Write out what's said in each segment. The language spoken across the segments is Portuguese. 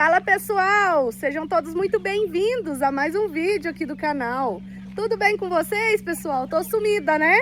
Fala pessoal, sejam todos muito bem-vindos a mais um vídeo aqui do canal. Tudo bem com vocês, pessoal? Tô sumida, né?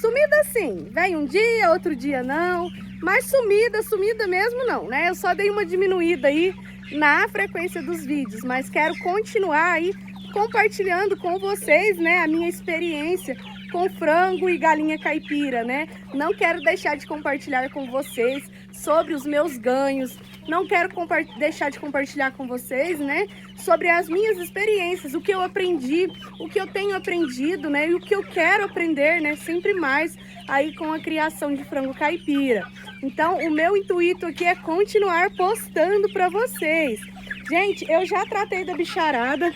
Sumida sim, vem um dia, outro dia não, mas sumida mesmo não, né? Eu só dei uma diminuída aí na frequência dos vídeos, mas quero continuar aí compartilhando com vocês, né, a minha experiência com frango e galinha caipira, né? Não quero deixar de compartilhar com vocês sobre os meus ganhos, não quero deixar de compartilhar com vocês, né, sobre as minhas experiências, o que eu aprendi, o que eu tenho aprendido, né, e o que eu quero aprender, né, sempre mais aí com a criação de frango caipira. Então, o meu intuito aqui é continuar postando para vocês. Gente, eu já tratei da bicharada,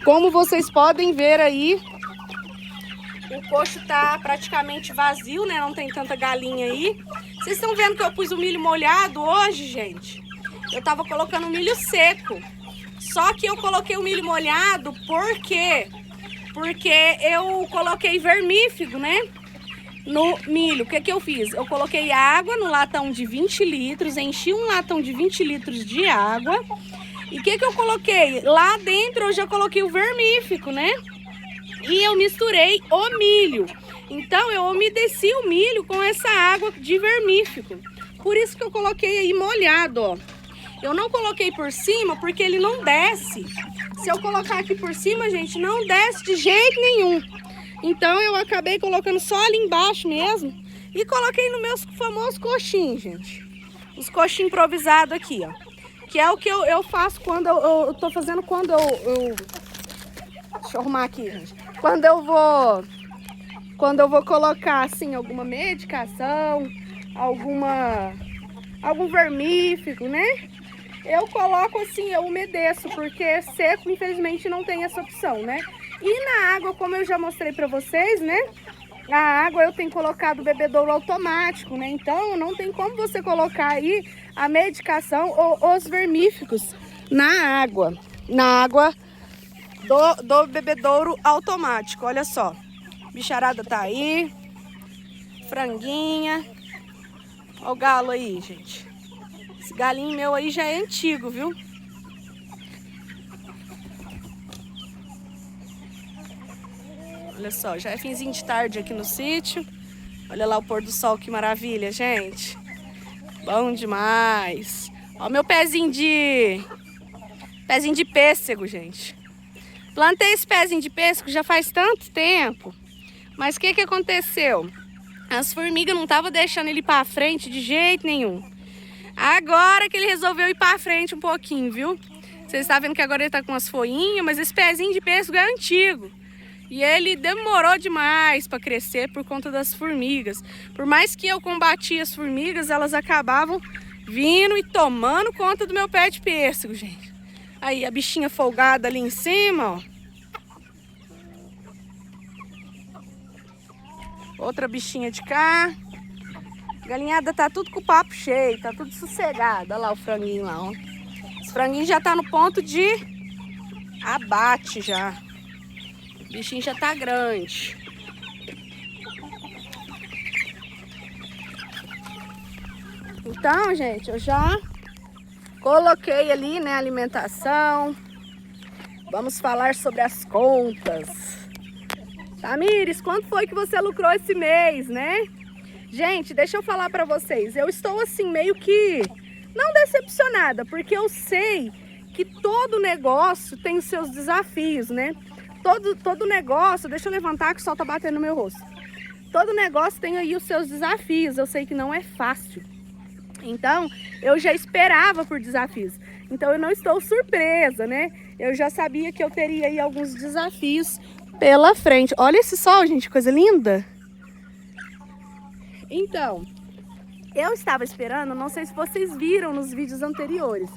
como vocês podem ver aí, o coxo tá praticamente vazio, né? Não tem tanta galinha aí. Vocês estão vendo que eu pus o milho molhado hoje, gente? Eu tava colocando milho seco. Só que eu coloquei o milho molhado, por quê? Porque eu coloquei vermífugo, né? No milho. O que que eu fiz? Eu coloquei água no latão de 20 litros, enchi um latão de 20 litros de água. E o que que eu coloquei? Lá dentro eu já coloquei o vermífugo, né? E eu misturei o milho. Então eu umedeci o milho com essa água de vermífugo. Por isso que eu coloquei aí molhado, ó. Eu não coloquei por cima porque ele não desce. Se eu colocar aqui por cima, gente, não desce de jeito nenhum. Então eu acabei colocando só ali embaixo mesmo. E coloquei no meus famosos coxinhos, gente. Os coxinhos improvisados aqui, ó. Que é o que eu faço quando eu tô fazendo quando eu... Deixa eu arrumar aqui, gente. Quando eu vou colocar, assim, alguma medicação, algum vermífugo, né? Eu coloco assim, eu umedeço, porque seco, infelizmente, não tem essa opção, né? E na água, como eu já mostrei pra vocês, né? Na água eu tenho colocado o bebedouro automático, né? Então, não tem como você colocar aí a medicação ou os vermífugos na água do bebedouro automático. Olha só, bicharada tá aí, franguinha, olha o galo aí, gente. Esse galinho meu aí já é antigo, viu? Olha só, já é finzinho de tarde aqui no sítio. Olha lá o pôr do sol, que maravilha, gente. Bom demais. Ó meu pezinho de pêssego, gente. Plantei esse pezinho de pêssego já faz tanto tempo, mas o que que aconteceu? As formigas não estavam deixando ele ir para frente de jeito nenhum. Agora que ele resolveu ir para frente um pouquinho, viu? Vocês estão vendo que agora ele tá com umas folhinhas, mas esse pezinho de pêssego é antigo. E ele demorou demais para crescer por conta das formigas. Por mais que eu combatia as formigas, elas acabavam vindo e tomando conta do meu pé de pêssego, gente. Aí a bichinha folgada ali em cima, ó. Outra bichinha de cá. Galinhada tá tudo com o papo cheio, tá tudo sossegado. Olha lá o franguinho lá, ó. Esse franguinho já tá no ponto de abate já. O bichinho já tá grande. Então, gente, eu já coloquei ali, né, a alimentação. Vamos falar sobre as contas. Tamires, quanto foi que você lucrou esse mês, né? Gente, deixa eu falar pra vocês. Eu estou assim meio que não decepcionada, porque eu sei que todo negócio tem os seus desafios, né? Todo negócio, deixa eu levantar que o sol tá batendo no meu rosto. Todo negócio tem aí os seus desafios. Eu sei que não é fácil. Então, eu já esperava por desafios. Então, eu não estou surpresa, né? Eu já sabia que eu teria aí alguns desafios pela frente. Olha esse sol, gente, coisa linda. Então, eu estava esperando, não sei se vocês viram nos vídeos anteriores,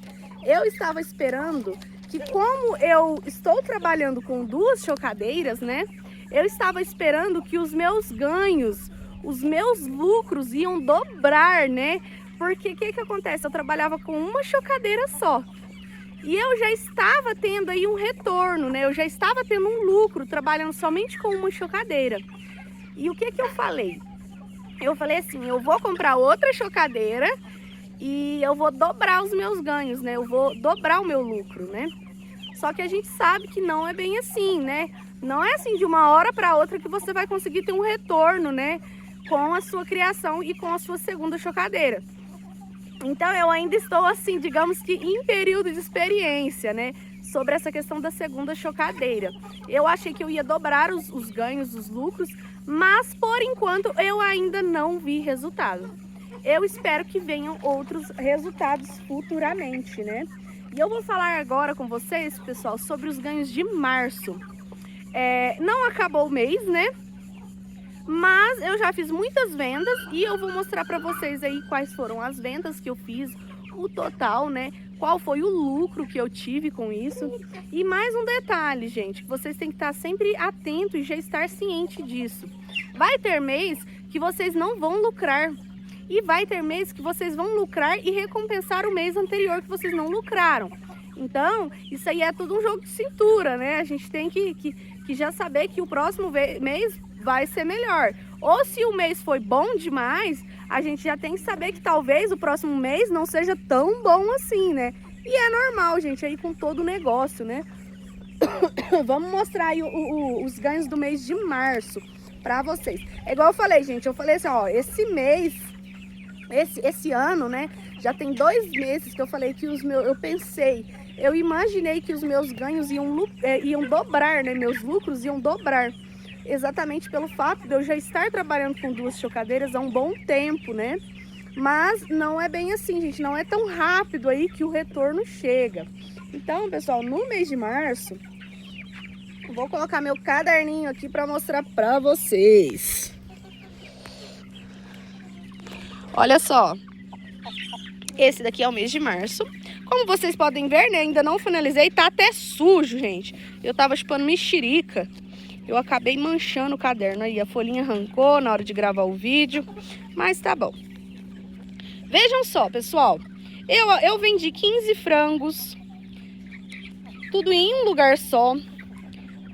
eu estava esperando que, como eu estou trabalhando com 2 chocadeiras, né? Eu estava esperando que os meus ganhos, os meus lucros iam dobrar, né? Porque o que que acontece? Eu trabalhava com uma chocadeira só. E eu já estava tendo aí um retorno, né? Eu já estava tendo um lucro trabalhando somente com uma chocadeira. E o que que eu falei? Eu falei assim, eu vou comprar outra chocadeira e eu vou dobrar os meus ganhos, né? Eu vou dobrar o meu lucro, né? Só que a gente sabe que não é bem assim, né? Não é assim de uma hora para outra que você vai conseguir ter um retorno, né? Com a sua criação e com a sua segunda chocadeira. Então eu ainda estou assim, digamos que em período de experiência, né? Sobre essa questão da segunda chocadeira. Eu achei que eu ia dobrar os ganhos, os lucros, mas por enquanto eu ainda não vi resultado. Eu espero que venham outros resultados futuramente, né? E eu vou falar agora com vocês, pessoal, sobre os ganhos de março. Não acabou o mês, né? Mas eu já fiz muitas vendas e eu vou mostrar para vocês aí quais foram as vendas que eu fiz, o total, né? Qual foi o lucro que eu tive com isso. E mais um detalhe, gente, que vocês têm que estar sempre atentos e já estar ciente disso. Vai ter mês que vocês não vão lucrar. E vai ter mês que vocês vão lucrar e recompensar o mês anterior que vocês não lucraram. Então, isso aí é tudo um jogo de cintura, né? A gente tem que já saber que o próximo mês vai ser melhor. Ou se o mês foi bom demais, a gente já tem que saber que talvez o próximo mês não seja tão bom assim, né? E é normal, gente, aí com todo o negócio, né? Vamos mostrar aí os ganhos do mês de março pra vocês. É igual eu falei, gente, eu falei assim, ó, esse mês, esse ano, né? Já tem 2 meses que eu falei que eu imaginei que os meus ganhos iam dobrar, né? Meus lucros iam dobrar. Exatamente pelo fato de eu já estar trabalhando com 2 chocadeiras há um bom tempo, né? Mas não é bem assim, gente, não é tão rápido aí que o retorno chega. Então, pessoal, no mês de março, eu vou colocar meu caderninho aqui para mostrar para vocês. Olha só, esse daqui é o mês de março. Como vocês podem ver, né, ainda não finalizei, tá até sujo, gente. Eu tava chupando mexerica. Eu acabei manchando o caderno aí, a folhinha arrancou na hora de gravar o vídeo, mas tá bom. Vejam só, pessoal, eu vendi 15 frangos, tudo em um lugar só.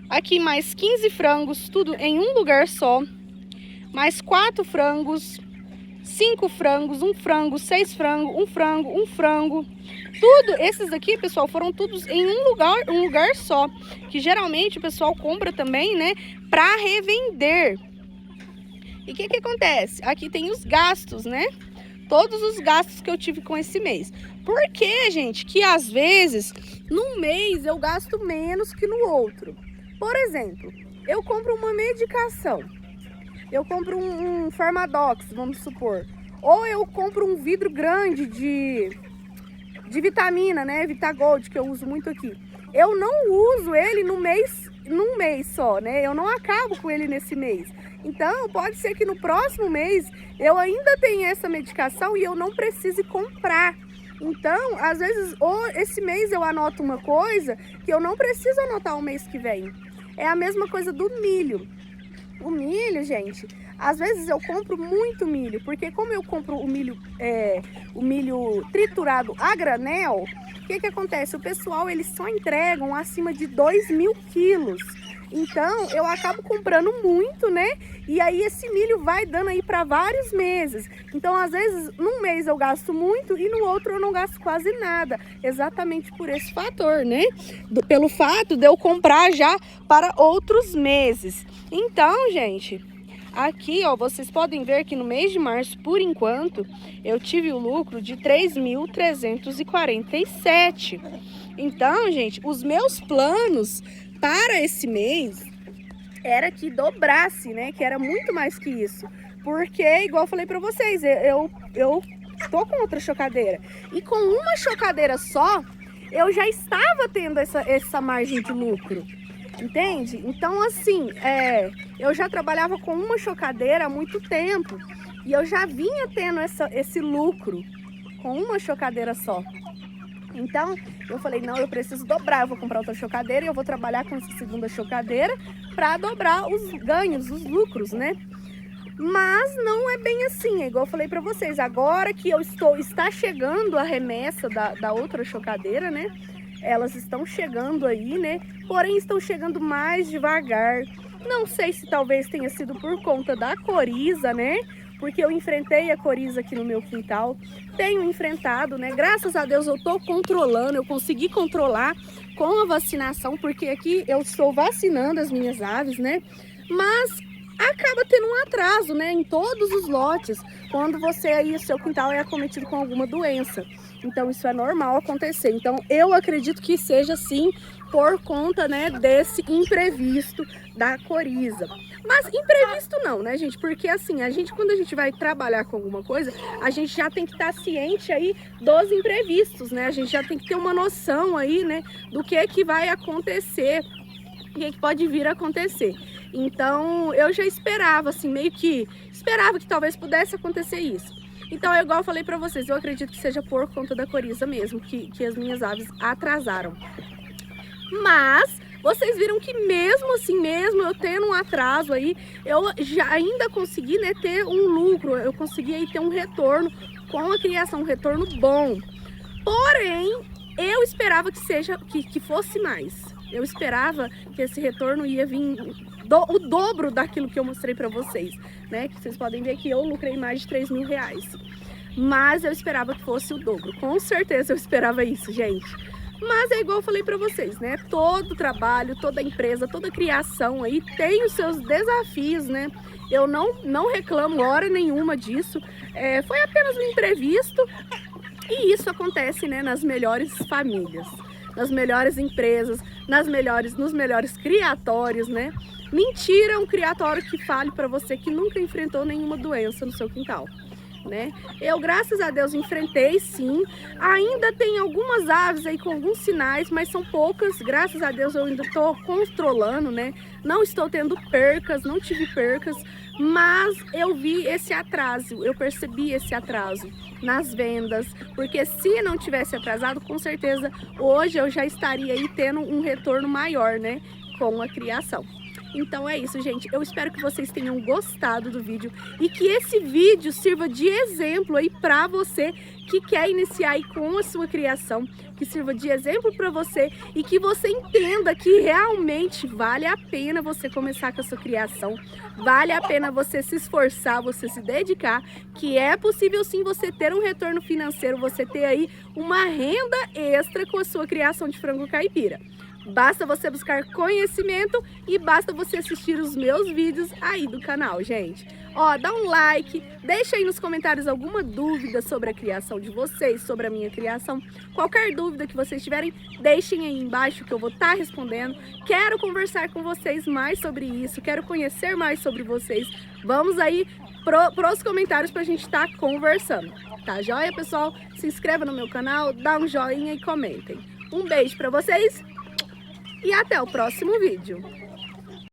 Aqui mais 15 frangos, tudo em um lugar só. Mais 4 frangos, 5 frangos, 1 frango, 6 frangos, 1 frango, 1 frango. Tudo, esses aqui, pessoal, foram todos em um lugar só. Que geralmente o pessoal compra também, né, para revender. E o que acontece? Aqui tem os gastos, né? Todos os gastos que eu tive com esse mês. Por que, gente, que às vezes, num mês eu gasto menos que no outro? Por exemplo, eu compro uma medicação. Eu compro um Farmadox, vamos supor. Ou eu compro um vidro grande de vitamina, né? Vitagold, que eu uso muito aqui. Eu não uso ele num mês só, né? Eu não acabo com ele nesse mês. Então, pode ser que no próximo mês eu ainda tenha essa medicação e eu não precise comprar. Então, às vezes, esse mês eu anoto uma coisa que eu não preciso anotar o mês que vem. É a mesma coisa do milho. O milho, gente, às vezes eu compro muito milho, porque como eu compro o milho triturado a granel, o que acontece? O pessoal, eles só entregam acima de 2.000 quilos. Então, eu acabo comprando muito, né? E aí esse milho vai dando aí para vários meses. Então, às vezes, num mês eu gasto muito e no outro eu não gasto quase nada. Exatamente por esse fator, né? Pelo fato de eu comprar já para outros meses. Então, gente, aqui, ó, vocês podem ver que no mês de março, por enquanto, eu tive o lucro de 3.347. Então, gente, os meus planos para esse mês era que dobrasse, né? Que era muito mais que isso. Porque, igual eu falei pra vocês, eu tô com outra chocadeira. E com uma chocadeira só, eu já estava tendo essa margem de lucro. Entende? Então, assim, eu já trabalhava com uma chocadeira há muito tempo. E eu já vinha tendo esse lucro com uma chocadeira só. Então, eu falei, não, eu preciso dobrar, eu vou comprar outra chocadeira e eu vou trabalhar com essa segunda chocadeira para dobrar os ganhos, os lucros, né? Mas não é bem assim, é igual eu falei para vocês, agora que está chegando a remessa da outra chocadeira, né? Elas estão chegando aí, né? Porém, estão chegando mais devagar. Não sei se talvez tenha sido por conta da coriza, né? porque eu enfrentei a coriza aqui no meu quintal, tenho enfrentado, né? Graças a Deus eu tô controlando, eu consegui controlar com a vacinação, porque aqui eu estou vacinando as minhas aves, né? Mas acaba tendo um atraso, né, em todos os lotes, quando você aí, o seu quintal é acometido com alguma doença. Então isso é normal acontecer. Então eu acredito que seja sim por conta, né, desse imprevisto da coriza. Mas imprevisto não, né, gente? Porque assim, a gente, quando a gente vai trabalhar com alguma coisa, a gente já tem que estar ciente aí dos imprevistos, né? A gente já tem que ter uma noção aí, né, do que é que vai acontecer, o que é que pode vir a acontecer. Então eu já esperava, assim, meio que esperava que talvez pudesse acontecer isso. Então, igual eu falei pra vocês, eu acredito que seja por conta da coriza mesmo, que as minhas aves atrasaram. Mas vocês viram que mesmo assim, mesmo eu tendo um atraso aí, eu já ainda consegui, né, ter um lucro, eu consegui aí ter um retorno com a criação, um retorno bom. Porém, eu esperava que fosse mais. Eu esperava que esse retorno ia vir o dobro daquilo que eu mostrei para vocês, né? Que vocês podem ver que eu lucrei mais de R$3.000. Mas eu esperava que fosse o dobro. Com certeza eu esperava isso, gente. Mas é igual eu falei para vocês, né? Todo trabalho, toda empresa, toda criação aí tem os seus desafios, né? Eu não reclamo hora nenhuma disso. Foi apenas um imprevisto. E isso acontece, né, nas melhores famílias, nas melhores empresas, nos melhores criatórios, né? Mentira um criatório que fale para você que nunca enfrentou nenhuma doença no seu quintal, né? Eu, graças a Deus, enfrentei sim. Ainda tem algumas aves aí com alguns sinais, mas são poucas. Graças a Deus eu ainda estou controlando, né? Não estou tendo percas, não tive percas, mas eu vi esse atraso, eu percebi esse atraso nas vendas, porque se não tivesse atrasado, com certeza hoje eu já estaria aí tendo um retorno maior, né, com a criação. Então é isso, gente. Eu espero que vocês tenham gostado do vídeo e que esse vídeo sirva de exemplo aí para você que quer iniciar aí com a sua criação, que sirva de exemplo para você e que você entenda que realmente vale a pena você começar com a sua criação, vale a pena você se esforçar, você se dedicar, que é possível sim você ter um retorno financeiro, você ter aí uma renda extra com a sua criação de frango caipira. Basta você buscar conhecimento e basta você assistir os meus vídeos aí do canal, gente. Ó, dá um like, deixa aí nos comentários alguma dúvida sobre a criação de vocês, sobre a minha criação. Qualquer dúvida que vocês tiverem, deixem aí embaixo que eu vou estar respondendo. Quero conversar com vocês mais sobre isso, quero conhecer mais sobre vocês. Vamos aí pros comentários pra gente estar conversando. Tá joia, pessoal? Se inscreva no meu canal, dá um joinha e comentem. Um beijo pra vocês! E até o próximo vídeo.